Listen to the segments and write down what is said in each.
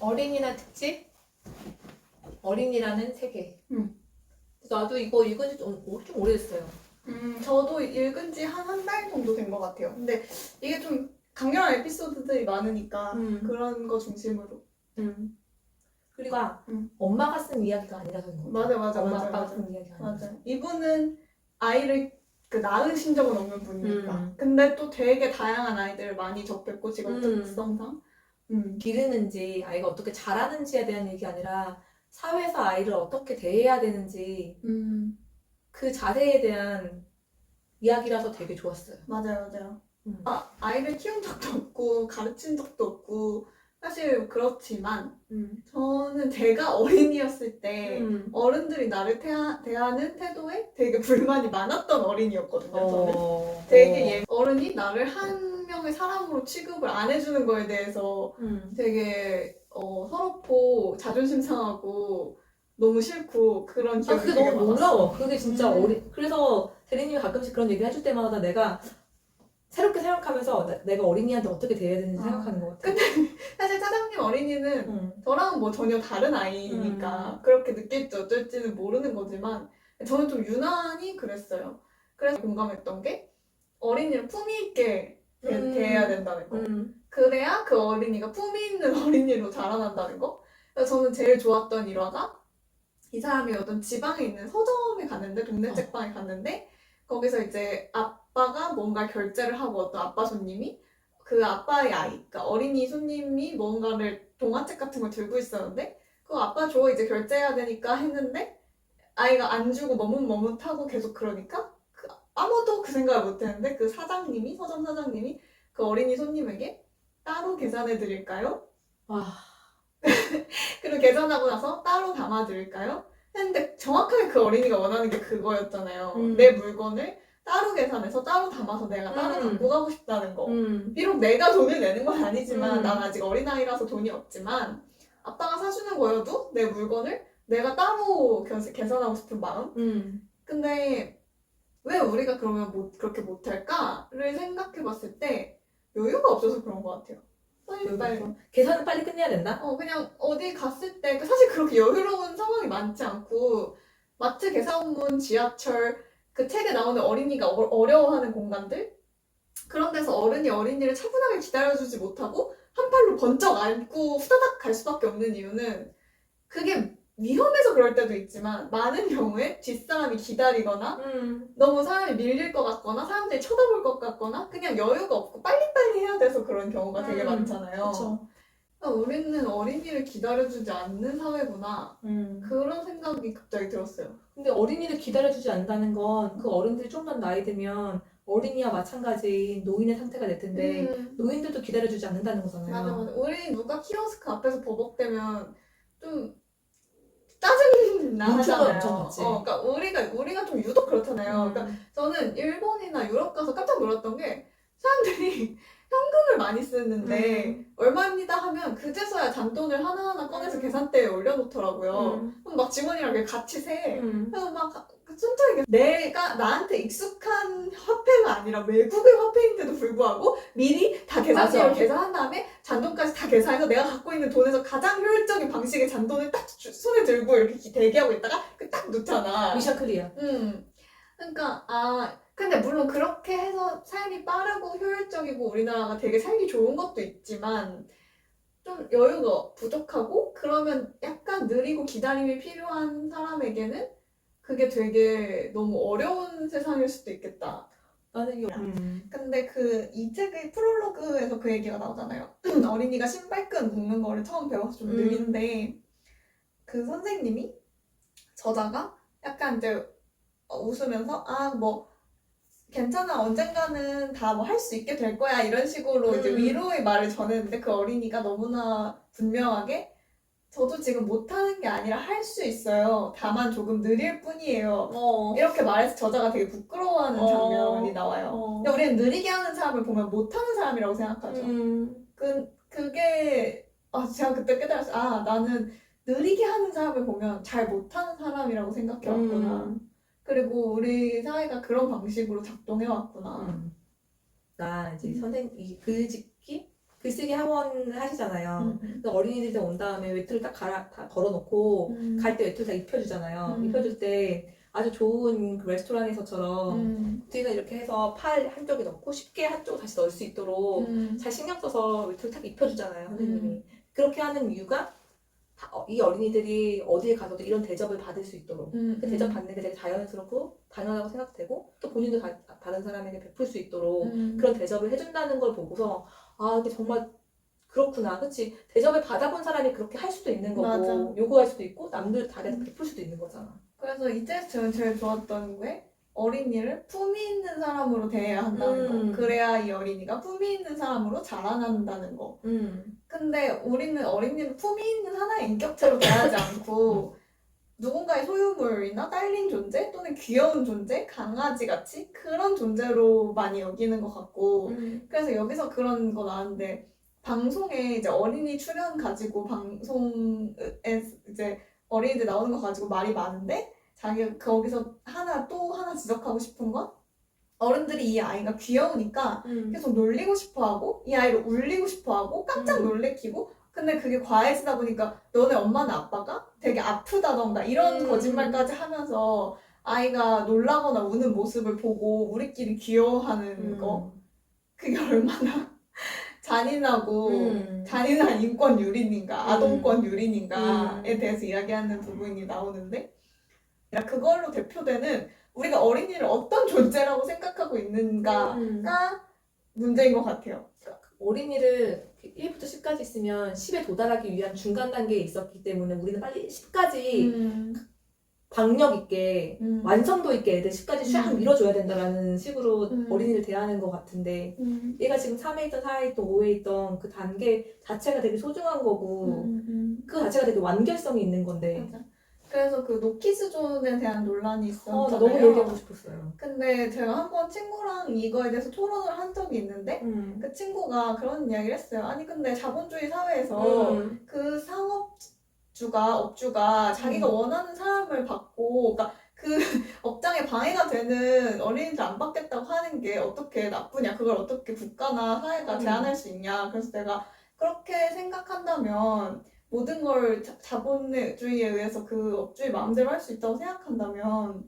어린이날 특집? 어린이라는 세계. 음. 나도 이거 읽은 지 좀 오래됐어요. 저도 읽은 지 한 달 정도 된 것 같아요. 근데 이게 좀 강렬한 에피소드들이 많으니까 그런 거 중심으로. 그리고 음. 엄마가 쓴 이야기가 아니라서 그런 거 맞아. 엄마 아빠가 쓴 이야기가 아니라. 맞아. 이분은 아이를 낳으신 적은 없는 분이니까. 음. 근데 또 되게 다양한 아이들을 많이 접했고 직업 음. 특성상. 기르는지 아이가 어떻게 자라는지에 대한 얘기 아니라 사회에서 아이를 어떻게 대해야 되는지 그 자세에 대한 이야기라서 되게 좋았어요. 맞아요. 아이를 키운 적도 없고 가르친 적도 없고 사실 그렇지만 저는 제가 어린이였을 때 어른들이 나를 대하는 태도에 되게 불만이 많았던 어린이였거든요. 저는 되게 어른이 나를 한 명의 사람으로 취급을 안 해주는 거에 대해서 되게 서럽고 자존심 상하고 너무 싫고 그런 기억이 그게 되게 너무 많았어. 놀라워. 그게 진짜 그래서 대리님이 가끔씩 그런 얘기 해줄 때마다 내가 새롭게 생각하면서 내가 어린이한테 어떻게 대해야 되는지 생각하는 것 같아. 사실 사장님 어린이는 저랑은 뭐 전혀 다른 아이니까 그렇게 느낄지 어쩔지는 모르는 거지만 저는 좀 유난히 그랬어요. 그래서 공감했던 게 어린이를 품위 있게 대해야 된다는 거. 그래야 그 어린이가 품위 있는 어린이로 자라난다는 거. 그래서 저는 제일 좋았던 일화가 이 사람이 어떤 지방에 있는 서점에 갔는데 동네 책방에 갔는데 거기서 이제 아빠가 뭔가 결제를 하고 어떤 아빠 손님이 그 아빠의 아이, 그러니까 어린이 손님이 뭔가를 동화책 같은 걸 들고 있었는데 그거 아빠 줘 이제 결제해야 되니까 했는데 아이가 안 주고 머뭇머뭇하고 계속 그러니까 아무도 그 생각을 못했는데 그 사장님이 서점 사장님이 그 어린이 손님에게 따로 계산해 드릴까요? 그리고 계산하고 나서 따로 담아 드릴까요? 했는데 정확하게 그 어린이가 원하는 게 그거였잖아요. 내 물건을 따로 계산해서 따로 담아서 내가 따로 갖고 가고 싶다는 거. 비록 내가 돈을 내는 건 아니지만 난 아직 어린아이라서 돈이 없지만 아빠가 사주는 거여도 내 물건을 내가 따로 계산하고 싶은 마음. 근데 왜 우리가 그러면 그렇게 못할까를 생각해 봤을 때 여유가 없어서 그런 것 같아요. 빨리. 계산은 빨리 끝내야 된다? 그냥 어디 갔을 때 사실 그렇게 여유로운 상황이 많지 않고 마트 계산문, 지하철 그 책에 나오는 어린이가 어려워하는 공간들 그런 데서 어린이를 차분하게 기다려주지 못하고 한 팔로 번쩍 안고 후다닥 갈 수밖에 없는 이유는 그게 위험해서 그럴 때도 있지만 많은 경우에 뒷사람이 기다리거나 너무 사람이 밀릴 것 같거나 사람들이 쳐다볼 것 같거나 그냥 여유가 없고 빨리빨리 해야 돼서 그런 경우가 되게 많잖아요. 그쵸. 우리는 어린이를 기다려주지 않는 사회구나 그런 생각이 갑자기 들었어요. 근데 어린이를 기다려주지 않는다는 건 그 어른들이 좀만 나이 들면 어린이와 마찬가지인 노인의 상태가 될 텐데 노인들도 기다려주지 않는다는 거잖아요. 맞아. 우리 누가 키오스크 앞에서 버벅대면 좀 짜증나 하잖아요. 엄청 났지. 그러니까 우리가 좀 유독 그렇잖아요. 그러니까 저는 일본이나 유럽 가서 깜짝 놀랐던 게 사람들이 현금을 많이 쓰는데 얼마입니다 하면 그제서야 잔돈을 하나하나 꺼내서 계산대에 올려놓더라고요. 그럼 막 직원이랑 이렇게 같이 세. 그래서 막 천천히 내가 나한테 익숙한 화폐가 아니라 외국의 화폐인데도 불구하고 미리 다 계산대로 계산한 다음에 잔돈까지 다 계산해서 내가 갖고 있는 돈에서 가장 효율적인 방식의 잔돈을 딱 손에 들고 이렇게 대기하고 있다가 딱 놓잖아. 미션 클리어. 그러니까 근데 물론 그렇게 해서 삶이 빠르고 효율적이고 우리나라가 되게 살기 좋은 것도 있지만 좀 여유가 부족하고 그러면 약간 느리고 기다림이 필요한 사람에게는 그게 되게 너무 어려운 세상일 수도 있겠다. 나는 근데 이 책의 프롤로그에서 그 얘기가 나오잖아요. 어린이가 신발끈 묶는 거를 처음 배워서 좀 느린데 그 선생님이 저자가 약간 이제 웃으면서 뭐 괜찮아 언젠가는 다 뭐 할 수 있게 될 거야 이런 식으로 이제 위로의 말을 전했는데 그 어린이가 너무나 분명하게 저도 지금 못하는 게 아니라 할 수 있어요. 다만 조금 느릴 뿐이에요. 이렇게 말해서 저자가 되게 부끄러워하는 장면이 나와요. 근데 우리는 느리게 하는 사람을 보면 못하는 사람이라고 생각하죠. 그게 제가 그때 깨달았어요. 나는 느리게 하는 사람을 보면 잘 못하는 사람이라고 생각해왔구나. 그리고 우리 사회가 그런 방식으로 작동해왔구나. 나 이제 선생님 이 글짓기 글쓰기 학원을 하시잖아요. 음. 근데 어린이들 온 다음에 외투를 다 걸어놓고 갈 때 외투를 다 입혀주잖아요. 입혀줄 때 아주 좋은 그 레스토랑에서처럼 뒤에서 이렇게 해서 팔 한쪽에 넣고 쉽게 한쪽으로 다시 넣을 수 있도록 잘 신경 써서 외투를 딱 입혀주잖아요, 선생님이. 그렇게 하는 이유가 이 어린이들이 어디에 가서도 이런 대접을 받을 수 있도록 그 대접 받는 게 되게 자연스럽고 당연하고 생각되고 또 본인도 다른 사람에게 베풀 수 있도록 그런 대접을 해준다는 걸 보고서 아 이게 정말 그렇구나, 그치? 대접을 받아본 사람이 그렇게 할 수도 있는 거고 맞아. 요구할 수도 있고 남들 다리에서 베풀 수도 있는 거잖아. 그래서 이때에서 저는 제일 좋았던 게 어린이를 품위 있는 사람으로 대해야 한다는 거. 그래야 이 어린이가 품위 있는 사람으로 자라난다는 거. 근데 우리는 어린이를 품위 있는 하나의 인격체로 대하지 않고 누군가의 소유물이나 딸린 존재 또는 귀여운 존재, 강아지같이 그런 존재로 많이 여기는 것 같고 그래서 여기서 그런 거 나왔는데 방송에 이제 어린이 출연 가지고 방송에 이제 어린이들 나오는 거 가지고 말이 많은데 자기가 거기서 또 하나 지적하고 싶은 건 어른들이 이 아이가 귀여우니까 계속 놀리고 싶어하고 이 아이를 울리고 싶어하고 깜짝 놀래키고 근데 그게 과해지다 보니까 너네 엄마나 아빠가 되게 아프다던가 이런 거짓말까지 하면서 아이가 놀라거나 우는 모습을 보고 우리끼리 귀여워하는 거 그게 얼마나 잔인한 인권 유린인가 아동권 유린인가에 대해서 이야기하는 부분이 나오는데 그걸로 대표되는 우리가 어린이를 어떤 존재라고 생각하고 있는가가 문제인 것 같아요. 어린이를 1부터 10까지 있으면 10에 도달하기 위한 중간 단계에 있었기 때문에 우리는 빨리 10까지 박력 있게 완성도 있게 애들 10까지 쫙 밀어줘야 된다라는 식으로 어린이를 대하는 것 같은데 얘가 지금 3에 있던 4에 있던 5에 있던 그 단계 자체가 되게 소중한 거고 그 자체가 되게 완결성이 있는 건데 맞아. 그래서 그 노키즈존에 대한 논란이 있었잖아요. 나 너무 얘기하고 싶었어요. 근데 제가 한번 친구랑 이거에 대해서 토론을 한 적이 있는데 그 친구가 그런 이야기를 했어요. 아니 근데 자본주의 사회에서 그 업주가 자기가 원하는 사람을 받고 그러니까 그 업장에 방해가 되는 어린이들 안 받겠다고 하는 게 어떻게 나쁘냐, 그걸 어떻게 국가나 사회가 제한할 수 있냐. 그래서 내가 그렇게 생각한다면 모든 걸 자본주의에 의해서 그 업주의 마음대로 할 수 있다고 생각한다면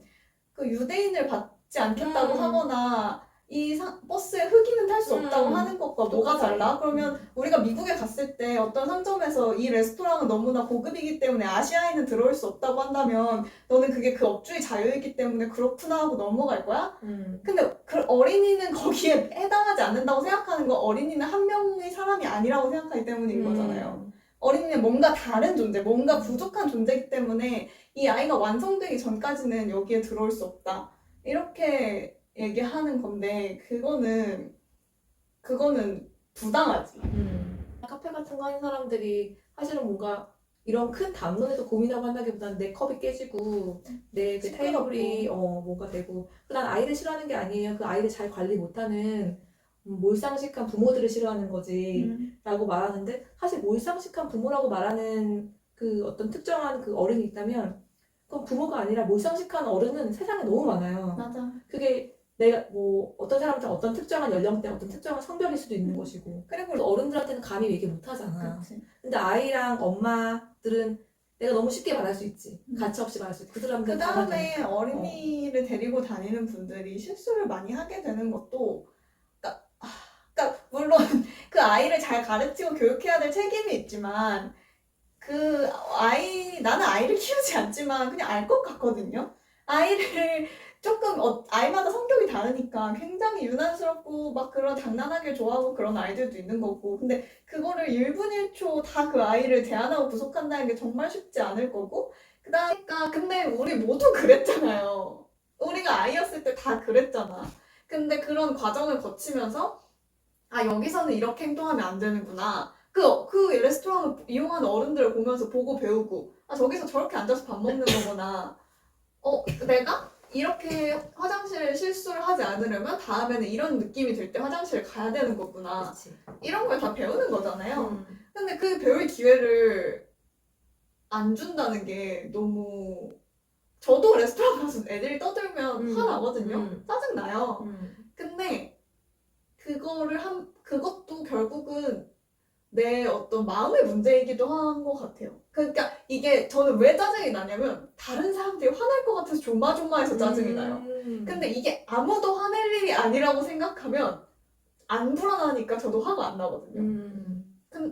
그 유대인을 받지 않겠다고 하거나 이 버스에 흑인은 탈 수 없다고 하는 것과 뭐가 달라? 그러면 우리가 미국에 갔을 때 어떤 상점에서 이 레스토랑은 너무나 고급이기 때문에 아시아인은 들어올 수 없다고 한다면 너는 그게 그 업주의 자유이기 때문에 그렇구나 하고 넘어갈 거야? 근데 그 어린이는 거기에 해당하지 않는다고 생각하는 건 어린이는 한 명의 사람이 아니라고 생각하기 때문인 거잖아요. 어린이는 뭔가 다른 존재, 뭔가 부족한 존재이기 때문에 이 아이가 완성되기 전까지는 여기에 들어올 수 없다. 이렇게 얘기하는 건데 그거는 부당하지. 카페 같은 거 하는 사람들이 사실은 뭔가 이런 큰 담론에서 고민하고 한다기보다는 내 컵이 깨지고 내 그 테이블이 뭐가 되고 난 아이를 싫어하는 게 아니에요. 그 아이를 잘 관리 못하는 몰상식한 부모들을 싫어하는 거지 라고 말하는데 사실 몰상식한 부모라고 말하는 그 어떤 특정한 그 어른이 있다면 그건 부모가 아니라 몰상식한 어른은 세상에 너무 많아요. 맞아. 그게 내가 뭐 어떤 사람한테 어떤 특정한 연령대 어떤 특정한 성별일 수도 있는 것이고 그리고 어른들한테는 감히 얘기 못 하잖아. 그치. 근데 아이랑 엄마들은 내가 너무 쉽게 말할 수 있지. 가치 없이 말할 수 있지. 그 사람들 그 다음에 어린이를 데리고 다니는 분들이 실수를 많이 하게 되는 것도 그러니까 물론 그 아이를 잘 가르치고 교육해야 될 책임이 있지만 나는 아이를 키우지 않지만 그냥 알 것 같거든요. 아이를 조금 아이마다 성격이 다르니까 굉장히 유난스럽고 막 그런 장난하길 좋아하고 그런 아이들도 있는 거고 근데 그거를 1분 1초 다 그 아이를 제한하고 구속한다는 게 정말 쉽지 않을 거고 그러니까 근데 우리 모두 그랬잖아요. 우리가 아이였을 때 다 그랬잖아. 근데 그런 과정을 거치면서 여기서는 이렇게 행동하면 안 되는구나. 그 레스토랑을 이용하는 어른들을 보면서 보고 배우고 저기서 저렇게 앉아서 밥 먹는 거구나. 내가 이렇게 화장실 실수를 하지 않으려면 다음에는 이런 느낌이 들 때 화장실을 가야 되는 거구나. 그치. 이런 걸 다 배우는 거잖아요. 근데 그 배울 기회를 안 준다는 게 너무 저도 레스토랑 가서 애들이 떠들면 화나거든요. 짜증나요. 근데 그것도 결국은 내 어떤 마음의 문제이기도 한 것 같아요. 그러니까 이게 저는 왜 짜증이 나냐면 다른 사람들이 화날 것 같아서 조마조마해서 짜증이 나요. 근데 이게 아무도 화낼 일이 아니라고 생각하면 안 불안하니까 저도 화가 안 나거든요.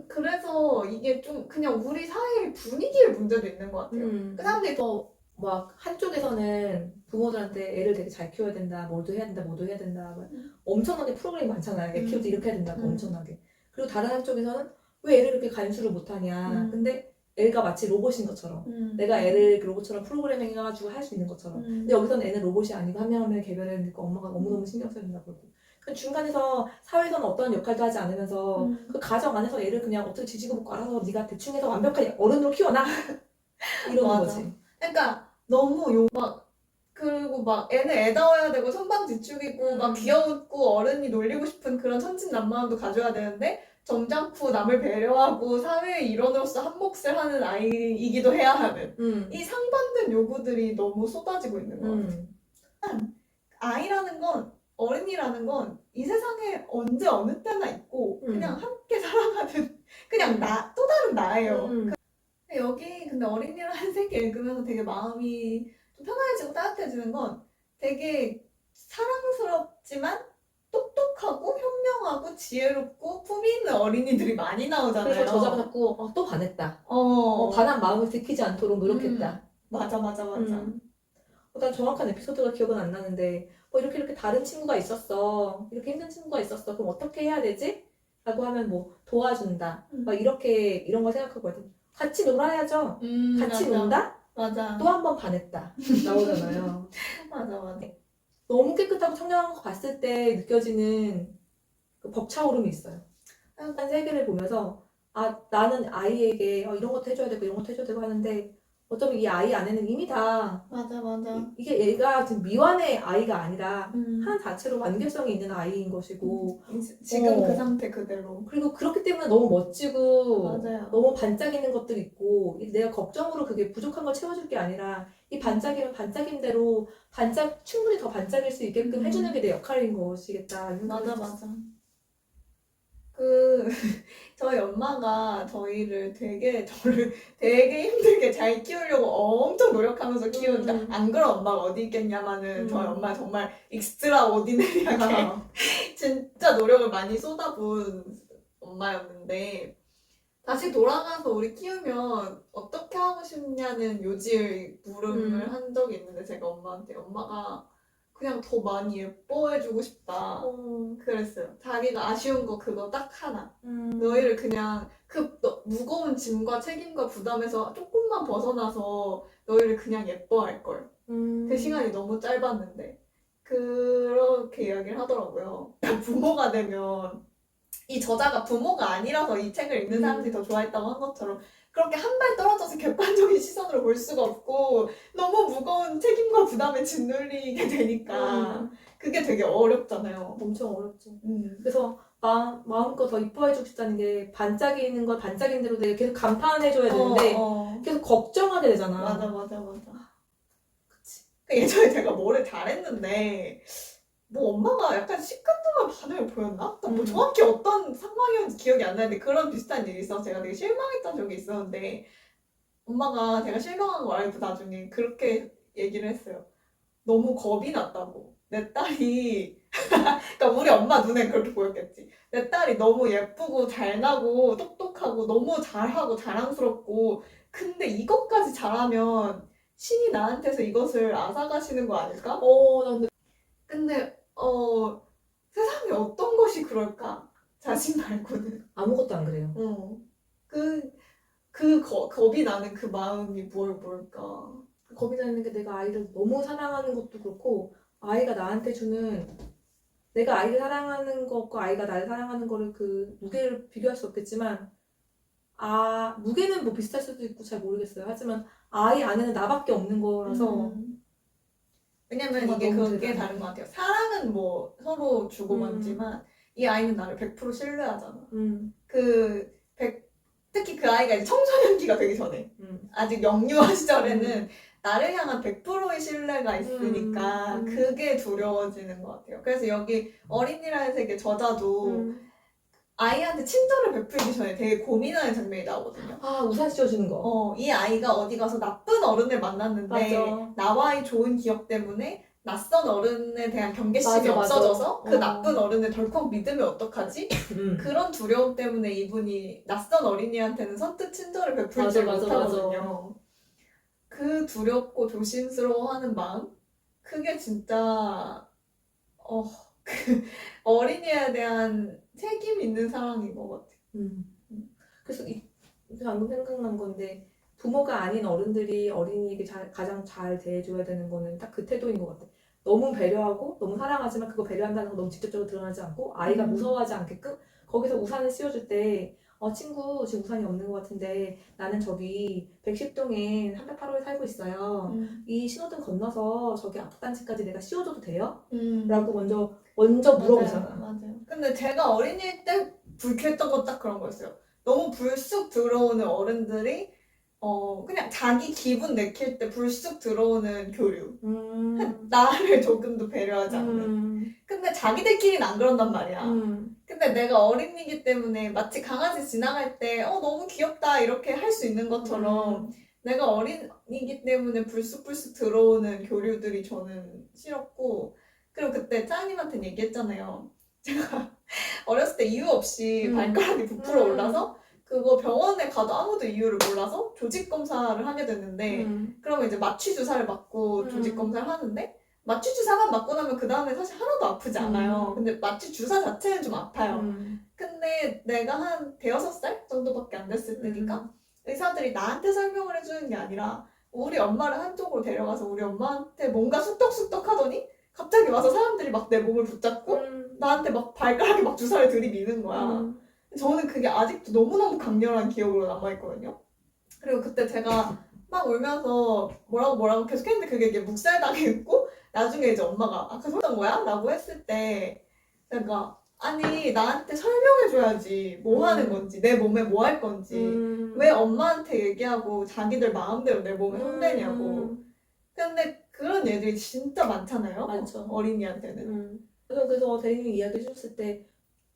그래서 이게 좀 그냥 우리 사회의 분위기의 문제도 있는 것 같아요. 그 사람들이 막 한쪽에서는 부모들한테 애를 되게 잘 키워야 된다, 뭐도 해야 된다, 뭐도 해야 된다, 막 엄청나게 프로그램이 많잖아요. 애 키울 때 이렇게 해야 된다, 엄청나게. 그리고 다른 한쪽에서는 왜 애를 그렇게 간수를 못하냐. 근데 애가 마치 로봇인 것처럼 내가 애를 그 로봇처럼 프로그래밍 해가지고 할 수 있는 것처럼. 근데 여기서는 애는 로봇이 아니고 한 명 한 명의 개별해야 되니까 엄마가 너무너무 신경 써야 된다고 그러고. 그 중간에서 사회에서는 어떤 역할도 하지 않으면서 그 가정 안에서 애를 그냥 어떻게 지지고 볶고 알아서 네가 대충 해서 완벽하게 어른으로 키워놔 이러는 맞아. 거지. 그러니까 너무 그리고 막 애는 애다워야 되고 선방지축이고 막 귀엽고 어른이 놀리고 싶은 그런 천진난만함도 가져야 되는데 점잖고 남을 배려하고 사회의 일원으로서 한 몫을 하는 아이이기도 해야 하는 이 상반된 요구들이 너무 쏟아지고 있는 것 같아요. 아이라는 건 어린이라는 건 이 세상에 언제 어느 때나 있고 그냥 함께 살아가는 그냥 또 다른 나예요. 여기 근데 어린이라는 책 읽으면서 되게 마음이 좀 편안해지고 따뜻해지는 건 되게 사랑스럽지만 똑똑하고 현명하고 지혜롭고 품위 있는 어린이들이 많이 나오잖아요. 그래서 저자가 자꾸 또 반했다. 반한 마음을 들키지 않도록 노력했다. 맞아. 일단 정확한 에피소드가 기억은 안 나는데 이렇게 다른 친구가 있었어. 이렇게 힘든 친구가 있었어. 그럼 어떻게 해야 되지? 라고 하면 도와준다. 막 이런 거 생각하거든. 같이 놀아야죠. 같이 맞아. 논다? 맞아. 또 한 번 반했다. 나오잖아요. 맞아. 너무 깨끗하고 청량한 거 봤을 때 느껴지는 그 벅차오름이 있어요. 한 세계를 보면서 나는 아이에게 이런 것도 해줘야 되고 이런 것도 해줘야 되고 하는데 어쩌면 이 아이 안에는 이미 다 맞아. 이게 얘가 지금 미완의 아이가 아니라 한 자체로 완결성이 있는 아이인 것이고 지금 그 상태 그대로. 그리고 그렇기 때문에 너무 멋지고 맞아요. 너무 반짝이는 것들이 있고 내가 걱정으로 그게 부족한 걸 채워줄 게 아니라 이 반짝이면 반짝인 대로 충분히 더 반짝일 수 있게끔 해주는 게 내 역할인 것이겠다. 맞아. 저희 엄마가 저를 되게 힘들게 잘 키우려고 엄청 노력하면서 키우니까 안 그런 엄마가 어디 있겠냐마는 저희 엄마 정말 익스트라 오디너리하게 진짜 노력을 많이 쏟아부은 엄마였는데 다시 돌아가서 우리 키우면 어떻게 하고 싶냐는 요지의 물음을 한 적이 있는데 제가 엄마한테 엄마가 그냥 더 많이 예뻐해주고 싶다. 그랬어요. 자기가 아쉬운 거 그거 딱 하나. 너희를 그냥 무거운 짐과 책임과 부담에서 조금만 벗어나서 너희를 그냥 예뻐할걸. 그 시간이 너무 짧았는데. 그렇게 이야기를 하더라고요. 부모가 되면 이 저자가 부모가 아니라서 이 책을 읽는 사람들이 더 좋아했다고 한 것처럼 그렇게 한 발 떨어져서 객관적인 시선으로 볼 수가 없고 너무 무거운 책임과 부담에 짓눌리게 되니까 그게 되게 어렵잖아요. 엄청 어렵죠. 그래서 마음껏 더 이뻐해주고 싶다는 게 반짝이는 걸 반짝이는 대로 내가 계속 감탄해줘야 되는데 계속 걱정하게 되잖아. 맞아. 그치. 예전에 제가 뭐를 잘했는데 엄마가 약간 시큰둥한 반응을 보였나? 정확히 어떤 상황이었는지 기억이 안 나는데 그런 비슷한 일이 있어서 제가 되게 실망했던 적이 있었는데 엄마가 제가 실망한 거 알고 나중에 그렇게 얘기를 했어요. 너무 겁이 났다고. 내 딸이 그러니까 우리 엄마 눈엔 그렇게 보였겠지. 내 딸이 너무 예쁘고 잘나고 똑똑하고 너무 잘하고 자랑스럽고 근데 이것까지 잘하면 신이 나한테서 이것을 앗아가시는 거 아닐까? 근데 세상에 어떤 것이 그럴까? 자신 말고는. 아무것도 안 그래요. 겁이 나는 그 마음이 뭘까? 겁이 나는 게 내가 아이를 너무 사랑하는 것도 그렇고 아이가 나한테 주는 내가 아이를 사랑하는 것과 아이가 나를 사랑하는 거를 그 무게를 비교할 수 없겠지만 무게는 비슷할 수도 있고 잘 모르겠어요. 하지만 아이 안에는 나밖에 없는 거라서 왜냐면 이게 그게 다른 것 같아요. 사랑은 서로 주고받지만 이 아이는 나를 100% 신뢰하잖아. 특히 그 아이가 이제 청소년기가 되기 전에 아직 영유아 시절에는 나를 향한 100%의 신뢰가 있으니까 그게 두려워지는 것 같아요. 그래서 여기 어린이라는 책의 저자도 아이한테 친절을 베풀기 전에 되게 고민하는 장면이 나오거든요. 아, 우산 씌워주는 거. 이 아이가 어디 가서 나쁜 어른을 만났는데 맞아. 나와의 좋은 기억 때문에 낯선 어른에 대한 경계심이 맞아, 맞아. 없어져서 그 어. 나쁜 어른을 덜컥 믿으면 어떡하지? 그런 두려움 때문에 이분이 낯선 어린이한테는 선뜻 친절을 베풀지 맞아, 맞아, 못하거든요. 그 두렵고 조심스러워하는 마음? 그게 진짜 그 어린이에 대한 책임 있는 사랑인 것 같아요. 그래서 방금 생각난 건데 부모가 아닌 어른들이 어린이에게 가장 잘 대해줘야 되는 거는 딱 그 태도인 것 같아. 너무 배려하고 너무 사랑하지만 그거 배려한다는 거 너무 직접적으로 드러나지 않고 아이가 무서워하지 않게끔 거기서 우산을 씌워줄 때 친구 지금 우산이 없는 것 같은데 나는 저기 110동에 308호에 살고 있어요. 이 신호등 건너서 저기 앞단지까지 내가 씌워줘도 돼요? 라고 먼저 물어보잖아. 맞아요. 근데 제가 어린이일 때 불쾌했던 건 딱 그런 거였어요. 너무 불쑥 들어오는 어른들이 그냥 자기 기분 내킬 때 불쑥 들어오는 교류. 나를 조금도 배려하지 않는. 근데 자기들끼리는 안 그런단 말이야. 근데 내가 어린이기 때문에 마치 강아지 지나갈 때 너무 귀엽다 이렇게 할 수 있는 것처럼 내가 어린이기 때문에 불쑥불쑥 들어오는 교류들이 저는 싫었고 그리고 그때 짜장님한테 얘기했잖아요. 제가 어렸을 때 이유 없이 발가락이 부풀어 올라서 그거 병원에 가도 아무도 이유를 몰라서 조직 검사를 하게 됐는데 그러면 이제 마취 주사를 맞고 조직 검사를 하는데 마취 주사만 맞고 나면 그 다음에 사실 하나도 아프지 않아요. 근데 마취 주사 자체는 좀 아파요. 근데 내가 한 5살 정도밖에 안 됐을 때니까 의사들이 나한테 설명을 해주는 게 아니라 우리 엄마를 한쪽으로 데려가서 우리 엄마한테 뭔가 쑥덕쑥덕 하더니 갑자기 와서 사람들이 막 내 몸을 붙잡고 나한테 막 발가락에 막 주사를 들이미는 거야. 저는 그게 아직도 너무너무 강렬한 기억으로 남아있거든요. 그리고 그때 제가 막 울면서 뭐라고 계속 했는데 그게 이게 묵살당했고 나중에 이제 엄마가 아까 설명한 거야? 라고 했을 때 제가 아니 나한테 설명해줘야지 뭐 하는 건지 내 몸에 뭐 할 건지 왜 엄마한테 얘기하고 자기들 마음대로 내 몸에 손대냐고. 근데 그런 애들이 진짜 많잖아요. 많죠. 어린이한테는. 그래서 대리님이 이야기 해줬을 때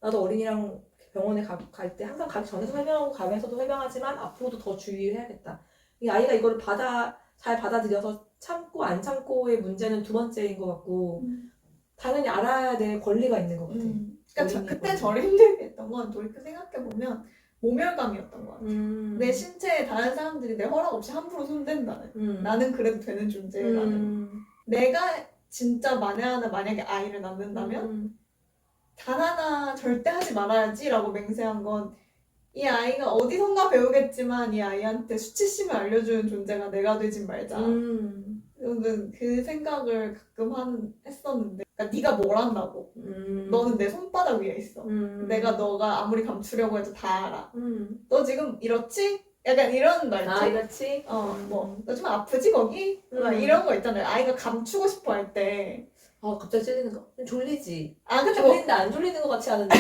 나도 어린이랑 병원에 갈 때 항상 가기 전에 설명하고 가면서도 설명하지만 앞으로도 더 주의해야겠다. 이 아이가 이거를 잘 받아들여서 참고 안 참고의 문제는 두 번째인 것 같고 당연히 알아야 될 권리가 있는 것 같아. 그러니까 그때 저를 힘들게 했던 건 돌이켜 생각해보면 모멸감이었던 것 같아요. 내 신체에 다른 사람들이 내 허락 없이 함부로 손댄다는 나는 그래도 되는 존재라는 내가 진짜 만약에 아이를 낳는다면 단 하나 절대 하지 말아야지 라고 맹세한 건 이 아이가 어디선가 배우겠지만 이 아이한테 수치심을 알려주는 존재가 내가 되진 말자. 저는 그 생각을 가끔 했었는데 그러니까 네가 뭘 한다고. 너는 내 손바닥 위에 있어. 너가 아무리 감추려고 해도 다 알아. 너 지금 이렇지? 약간 이런 말투. 아, 이렇지? 너 좀 아프지 거기? 막 이런 거 있잖아요. 아이가 감추고 싶어 할 때. 갑자기 찔리는 거. 졸리지? 근데 졸린데 안 졸리는 것 같지 않은데?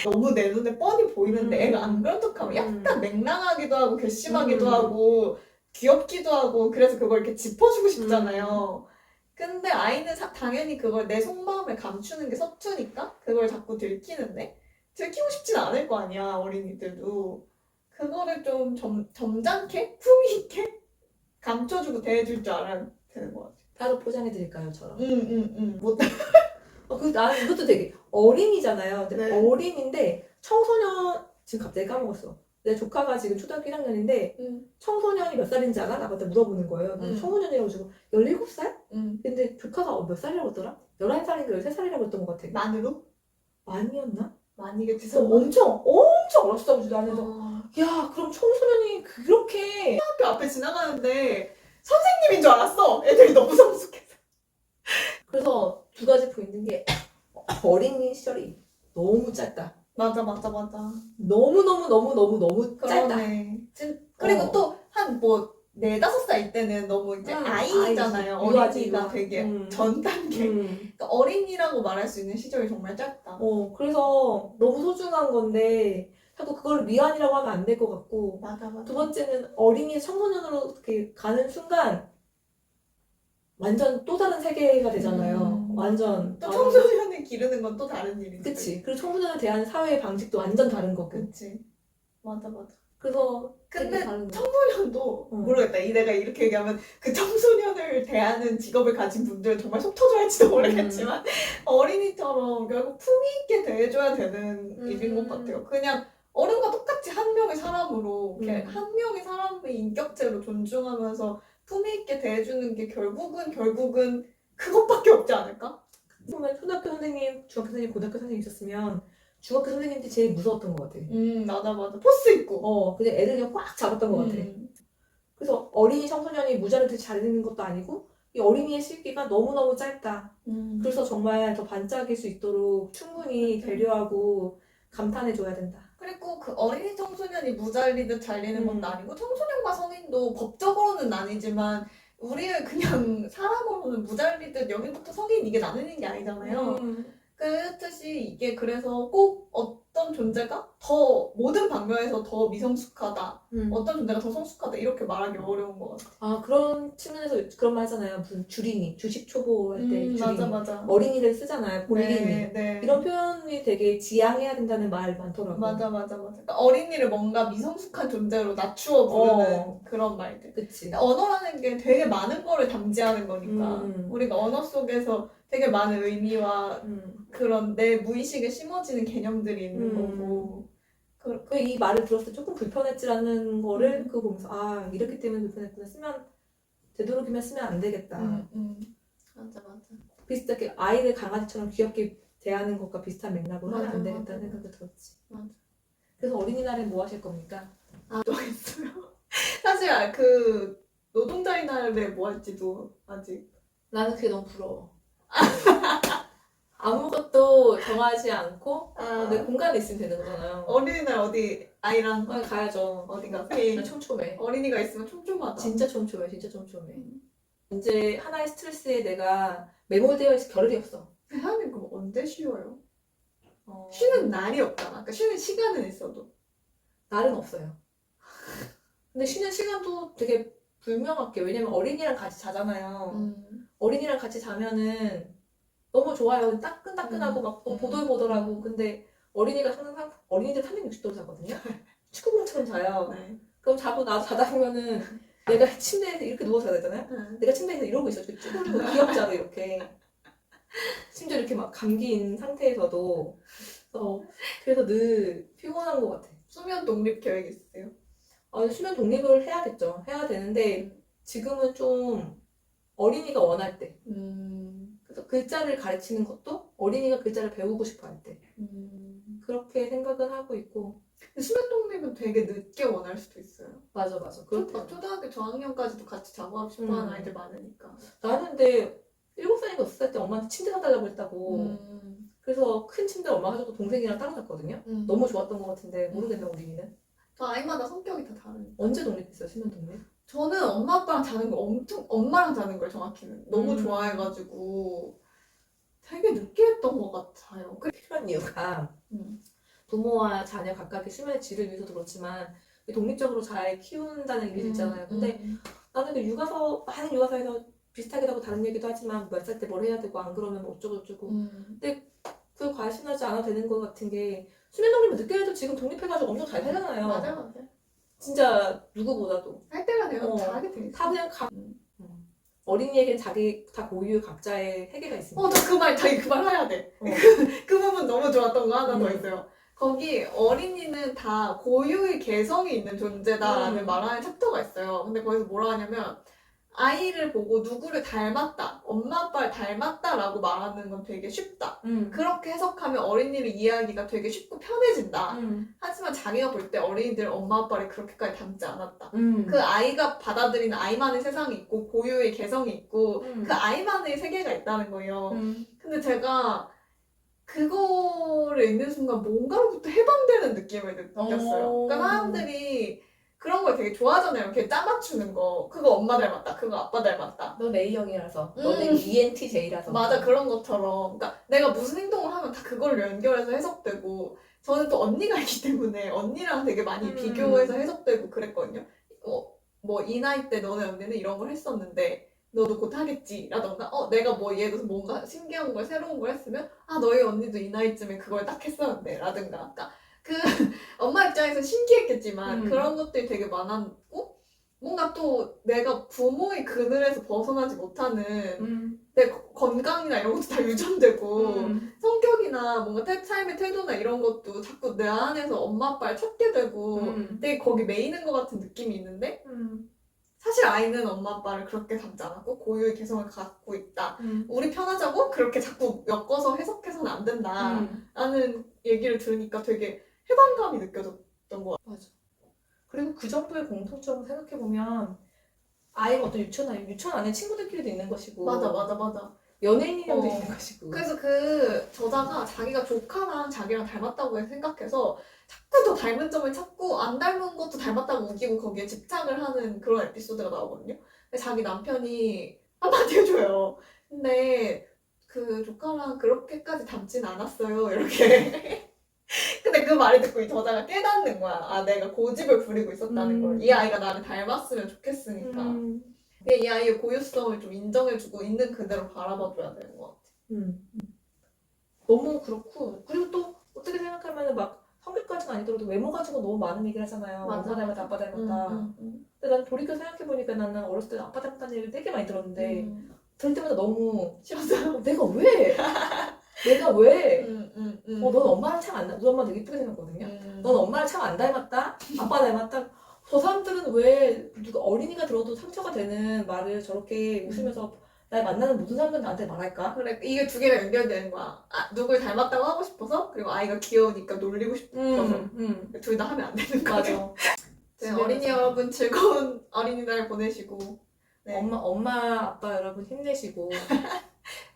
너무 내 눈에 뻔히 보이는데 애가 안 그런 척하면 약간 맹랑하기도 하고 괘씸하기도 하고 귀엽기도 하고 그래서 그걸 이렇게 짚어주고 싶잖아요. 근데 아이는 당연히 그걸 내 속마음을 감추는 게 서투니까 그걸 자꾸 들키는데 들키고 싶진 않을 거 아니야 어린이들도. 그거를 좀 점잖게 품위 있게 감춰주고 대해줄 줄 알아야 되는 것 같아. 바로 포장해드릴까요?처럼. 못 나는 이것도 되게 어린이잖아요. 근데 네. 어린인데 청소년 지금 갑자기 까먹었어. 내 조카가 지금 초등학교 1학년인데 청소년이 몇 살인지 알아? 나한테 물어보는 거예요. 청소년이라고 지금 17살? 근데 조카가 몇 살이라고 했더라? 11살인가 13살이라고 했던 것 같아. 만으로? 만이었나? 만이겠지. 그래서 엄청 어렸다고 나는 야 그럼 청소년이 그렇게 학교 앞에 지나가는데 선생님인 줄 알았어. 애들이 너무 성숙해서. 그래서 두 가지 포인트인 게 어린이 시절이 너무 짧다. 맞아. 너무 짧다. 그러네. 그리고 또 한 4-5살 때는 너무 이제 아이잖아요. 어린이가 되게 전 단계. 그러니까 어린이라고 말할 수 있는 시절이 정말 짧다. 그래서 너무 소중한 건데 자꾸 그걸 미안이라고 하면 안 될 것 같고. 맞아. 두 번째는 어린이 청소년으로 이렇게 가는 순간 완전 또 다른 세계가 되잖아요. 완전 또 청소년을 기르는 건 또 다른 일인데. 그치. 그리고 청소년에 대한 사회의 방식도 완전 다른 거고. 그치. 맞아. 그래서 근데 되게 다른 거. 청소년도 모르겠다. 내가 이렇게 얘기하면 그 청소년을 대하는 직업을 가진 분들은 정말 속 터져할지도 모르겠지만 어린이처럼 결국 품위 있게 대해줘야 되는 일인 것 같아요. 그냥 어른과 똑같이 한 명의 사람으로 이렇게 한 명의 사람의 인격체로 존중하면서 품위 있게 대해주는 게 결국은 그것밖에 없지 않을까? 보면 초등학교 선생님, 중학교 선생님, 고등학교 선생님 있었으면 중학교 선생님들이 제일 무서웠던 것 같아. 맞아. 포스 있고. 그냥 애를 그냥 꽉 잡았던 것 같아. 그래서 어린이 청소년이 무자르듯 잘되는 것도 아니고 이 어린이의 시기가 너무너무 짧다. 그래서 정말 더 반짝일 수 있도록 충분히 배려하고 감탄해줘야 된다. 그리고 그 어린이 청소년이 무잘리듯 잘리는 것도 아니고 청소년과 성인도 법적으로는 아니지만 우리의 그냥 사람으로는 무잘리듯 여기부터 성인 이게 나누는 게 아니잖아요. 그렇듯이 이게 그래서 꼭 어떤 존재가 더 모든 방면에서 더 미성숙하다, 어떤 존재가 더 성숙하다 이렇게 말하기 어려운 것 같아. 그런 측면에서 그런 말 하잖아요. 무슨 주린이, 주식 초보 할 때 주린이. 맞아. 어린이를 쓰잖아요. 볼린이. 네. 이런 표현이 되게 지양해야 된다는 말 많더라고요. 맞아. 그러니까 어린이를 뭔가 미성숙한 존재로 낮추어 부르는 그런 말들. 그치. 언어라는 게 되게 많은 거를 담지하는 거니까 우리가 언어 속에서 되게 많은 의미와 그런 내 무의식에 심어지는 개념들이 있는 거고. 이 말을 들었을 때 조금 불편했지라는 거를 그거 보면서 이렇기 때문에 불편했구나. 되도록이면 쓰면 안 되겠다. 맞아. 비슷하게 아이를 강아지처럼 귀엽게 대하는 것과 비슷한 맥락으로 하면 안 되겠다는 생각이 들었지. 맞아. 그래서 어린이날엔 뭐 하실 겁니까? 정했어요. 사실 그 노동자의 날에 뭐 할지도 아직. 나는 그게 너무 부러워. 아무것도 정하지 않고 내 공간에 있으면 되는 거잖아요. 어린이날 어디 아이랑 가야죠. 어디가? 나 촘촘해. 어린이가 있으면 촘촘하다. 진짜 촘촘해. 이제 하나의 스트레스에 내가 매몰되어 있어 겨를이 없어. 혜연이 그럼 언제 쉬어요? 쉬는 날이 없잖아. 그러니까 쉬는 시간은 있어도. 날은 없어요. 근데 쉬는 시간도 되게 불명확해. 왜냐면 어린이랑 같이 자잖아요. 어린이랑 같이 자면은 너무 좋아요. 따끈따끈하고 막 보들보들하고. 근데 어린이가 항상 어린이들 360도로 자거든요. 축구공처럼 자요. 네. 그럼 자고 나서 자다 보면은 내가 침대에서 이렇게 누워서 자야 되잖아요. 내가 침대에서 이러고 있어. 쭈그리고 귀엽자로 이렇게. 심지어 이렇게 막 감기인 상태에서도. 그래서 늘 피곤한 것 같아. 수면 독립 계획 있으세요? 수면 독립을 해야겠죠. 해야 되는데 지금은 좀 어린이가 원할 때. 그래서 글자를 가르치는 것도 어린이가 글자를 배우고 싶어 할 때. 그렇게 생각은 하고 있고. 근데 수면 독립은 되게 늦게 원할 수도 있어요. 맞아. 초등학교 저학년까지도 같이 작업하고 싶어 하는 아이들 많으니까. 나는 근데 7살인가 6살 때 엄마한테 침대 사달라고 했다고. 그래서 큰 침대 엄마가 사줬고 동생이랑 따로 잤거든요. 너무 좋았던 것 같은데 모르겠네 우리는. 아이마다 성격이 다 다르니까. 언제 독립했어요 수면 독립? 저는 엄마 아빠랑 자는 거 엄마랑 자는 걸 정확히는 너무 좋아해가지고 되게 늦게 했던 것 같아요. 필요한 이유가 부모와 자녀 각각의 수면의 질을 위해서도 그렇지만 독립적으로 잘 키운다는 얘기 있잖아요. 근데 나는 그 많은 육아서에서 비슷하기도 하고 다른 얘기도 하지만 몇 살 때 뭘 해야 되고 안 그러면 뭐 어쩌고저쩌고. 근데 그 과신하지 않아도 되는 것 같은 게 수면 독립을 늦게 해도 지금 독립해가지고 엄청 잘 살잖아요. 맞아. 진짜 누구보다도. 할 때가 되면 다 하게 돼. 다 그냥 어린이에겐 자기 다 고유 각자의 세계가 있습니다. 저 그 말 해야 돼. 그 부분 너무 좋았던 거 하나 더 있어요. 거기 어린이는 다 고유의 개성이 있는 존재다라는 말하는 챕터가 있어요. 근데 거기서 뭐라 하냐면 아이를 보고 누구를 닮았다, 엄마 아빠를 닮았다라고 말하는 건 되게 쉽다. 그렇게 해석하면 어린이를 이해하기가 되게 쉽고 편해진다. 하지만 자기가 볼 때 어린이들 엄마 아빠를 그렇게까지 닮지 않았다. 그 아이가 받아들이는 아이만의 세상이 있고 고유의 개성이 있고 그 아이만의 세계가 있다는 거예요. 근데 제가 그거를 읽는 순간 뭔가로부터 해방되는 느낌을 느꼈어요. 그러니까 사람들이 그런 걸 되게 좋아하잖아요. 이렇게 짜맞추는 거. 그거 엄마 닮았다. 그거 아빠 닮았다. 넌 A형이라서. 너는 ENTJ라서. 맞아. 그런 것처럼. 그러니까 내가 무슨 행동을 하면 다 그걸 연결해서 해석되고 저는 또 언니가 있기 때문에 언니랑 되게 많이 비교해서 해석되고 그랬거든요. 뭐 이 나이 때 너네 언니는 이런 걸 했었는데 너도 곧 하겠지 라던가 내가 뭐 예를 들어서 뭔가 신기한 걸 새로운 걸 했으면 너희 언니도 이 나이쯤에 그걸 딱 했었는데 라든가 그러니까 그 엄마 입장에서 신기했겠지만 그런 것들이 되게 많았고 뭔가 또 내가 부모의 그늘에서 벗어나지 못하는 내 건강이나 이런 것도 다 유전되고 성격이나 뭔가 삶의 태도나 이런 것도 자꾸 내 안에서 엄마 아빠를 찾게 되고 되게 거기 매이는 것 같은 느낌이 있는데 사실 아이는 엄마 아빠를 그렇게 담지 않았고 고유의 개성을 갖고 있다. 우리 편하자고 그렇게 자꾸 엮어서 해석해서는 안 된다. 라는 얘기를 들으니까 되게 해방감이 느껴졌던 것 같아요. 맞아. 그리고 그 정도의 공통점을 생각해보면 아이가 어떤 유치원 안에 친구들끼리도 있는 것이고 맞아. 연예인이랑도 있는 것이고 그래서 그 저자가 자기가 조카랑 자기랑 닮았다고 생각해서 자꾸 더 닮은 점을 찾고 안 닮은 것도 닮았다고 우기고 거기에 집착을 하는 그런 에피소드가 나오거든요. 근데 자기 남편이 한마디 해줘요. 근데 그 조카랑 그렇게까지 닮진 않았어요. 이렇게. 근데 그 말을 듣고 이 저자가 깨닫는 거야. 내가 고집을 부리고 있었다는 걸. 이 아이가 나를 닮았으면 좋겠으니까. 근데 이 아이의 고유성을 좀 인정해주고 있는 그대로 바라봐줘야 되는 것 같아. 너무 그렇고 그리고 또 어떻게 생각하면 막 성격까지는 아니더라도 외모 가지고 너무 많은 얘기를 하잖아요. 맞아. 엄마 닮았다, 아빠 닮았다. 근데 난 돌이켜 생각해보니까 나는 어렸을 때 아빠 닮았다는 얘기를 되게 많이 들었는데 들을 때마다 너무 싫었어요. 내가 왜? 넌 엄마랑 참 안 닮았다. 우리 엄마 되게 이쁘게 생겼거든요. 넌 엄마랑 참 안 닮았다? 아빠 닮았다? 저 사람들은 왜 누가 어린이가 들어도 상처가 되는 말을 저렇게 웃으면서 날 만나는 모든 사람들은 나한테 말할까? 그래, 이게 두 개가 연결되는 거야. 누굴 닮았다고 하고 싶어서, 그리고 아이가 귀여우니까 놀리고 싶어서. 둘 다 하면 안 되는 거죠. 네, 어린이 여러분 즐거운 어린이날 보내시고. 네. 엄마, 아빠 여러분 힘내시고.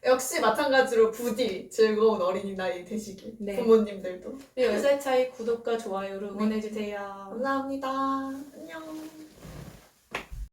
역시 마찬가지로 부디 즐거운 어린이날이 되시길. 네. 부모님들도. 10살 차이 구독과 좋아요를 응원해주세요. 감사합니다. 안녕.